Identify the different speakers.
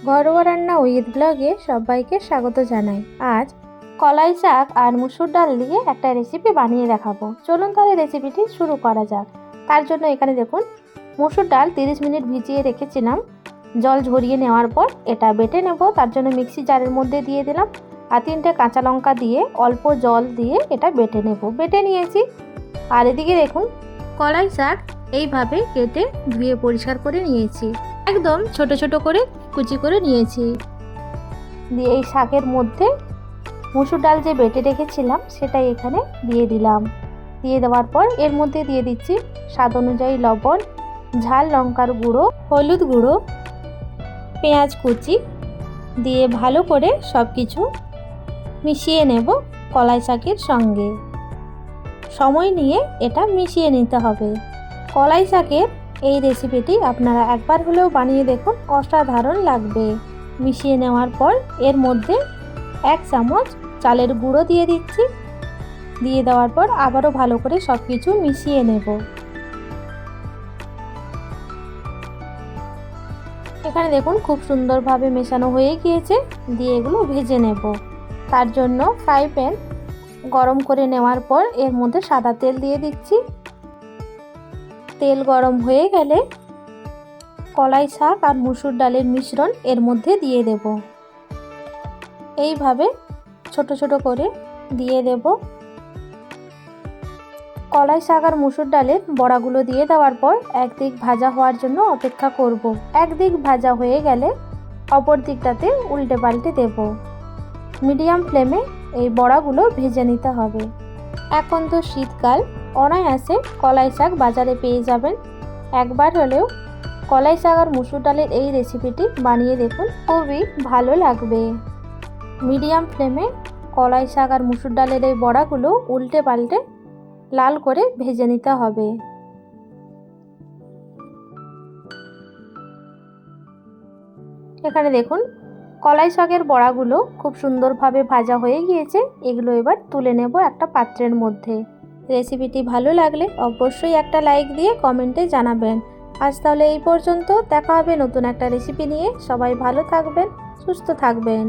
Speaker 1: ঘরোয়া রান্না উইথ ব্লগে সবাইকে স্বাগত জানাই। আজ কলাই শাক আর মুসুর ডাল দিয়ে একটা রেসিপি বানিয়ে দেখাবো। চলুন তাহলে রেসিপিটি শুরু করা যাক। তার জন্য এখানে দেখুন মুসুর ডাল 30 মিনিট ভিজিয়ে রেখেছিলাম। জল ঝরিয়ে নেওয়ার পর এটা বেটে নেব। তার জন্য মিক্সি জারের মধ্যে দিয়ে দিলাম আর 3টে কাঁচা লঙ্কা দিয়ে অল্প জল দিয়ে এটা বেটে নেব। বেটে নিয়েছি। আর এদিকে দেখুন কলাই শাক এইভাবে কেটে ধুয়ে পরিষ্কার করে নিয়েছি। একদম ছোট ছোট করে কুচি করে নিয়েছি। দিয়ে এই শাকের মধ্যে মুসুর ডাল যে বেটে রেখেছিলাম সেটাই এখানে দিয়ে দিলাম। দিয়ে দেওয়ার পর এর মধ্যে দিয়ে দিচ্ছি স্বাদ অনুযায়ী লবণ, ঝাল লঙ্কার গুঁড়ো, হলুদ গুঁড়ো, পেঁয়াজ কুচি দিয়ে ভালো করে সব কিছু মিশিয়ে নেব কলাই শাকের সঙ্গে। সময় নিয়ে এটা মিশিয়ে নিতে হবে। কলাই শাকের এই রেসিপিটি আপনারা একবার হলেও বানিয়ে দেখুন, অসাধারণ লাগবে। মিশিয়ে নেওয়ার পর এর মধ্যে 1 চামচ চালের গুঁড়ো দিয়ে দিচ্ছি। দিয়ে দেওয়ার পর আবারও ভালো করে সব কিছু মিশিয়ে নেব। এখানে দেখুন খুব সুন্দরভাবে মেশানো হয়ে গিয়েছে। দিয়ে এগুলো ভেজে নেব। তার জন্য ফ্রাই প্যান গরম করে নেওয়ার পর এর মধ্যে সাদা তেল দিয়ে দিচ্ছি। তেল গরম হয়ে গেলে কলাই শাক আর মুসুর ডালের মিশ্রণ এর মধ্যে দিয়ে দেব। এইভাবে ছোট ছোট করে দিয়ে দেব। কলাই শাক আর মুসুর ডালের বড়াগুলো দিয়ে দেওয়ার পর একদিক ভাজা হওয়ার জন্য অপেক্ষা করব। একদিক ভাজা হয়ে গেলে অপর দিকটাতে উল্টে পাল্টে দেব। মিডিয়াম ফ্লেমে এই বড়াগুলো ভেজে নিতে হবে। এখন তো শীতকাল, অনায়াসে কলাই শাক বাজারে পেয়ে যাবেন। একবার হলেও কলাই শাক আর মুসুর ডালের এই রেসিপিটি বানিয়ে দেখুন, খুবই ভালো লাগবে। মিডিয়াম ফ্লেমে কলাই শাক আর মুসুর ডালের এই বড়াগুলো উল্টে পাল্টে লাল করে ভেজে নিতে হবে। এখানে দেখুন কলাই শাকের বড়াগুলো খুব সুন্দরভাবে ভাজা হয়ে গিয়েছে। এগুলো এবার তুলে নেব একটা পাত্রের মধ্যে। রেসিপিটি ভালো লাগলে অবশ্যই একটা লাইক দিয়ে কমেন্টে জানাবেন। আজ তাহলে এই পর্যন্ত। দেখা হবে নতুন একটা রেসিপি নিয়ে। সবাই ভালো থাকবেন, সুস্থ থাকবেন।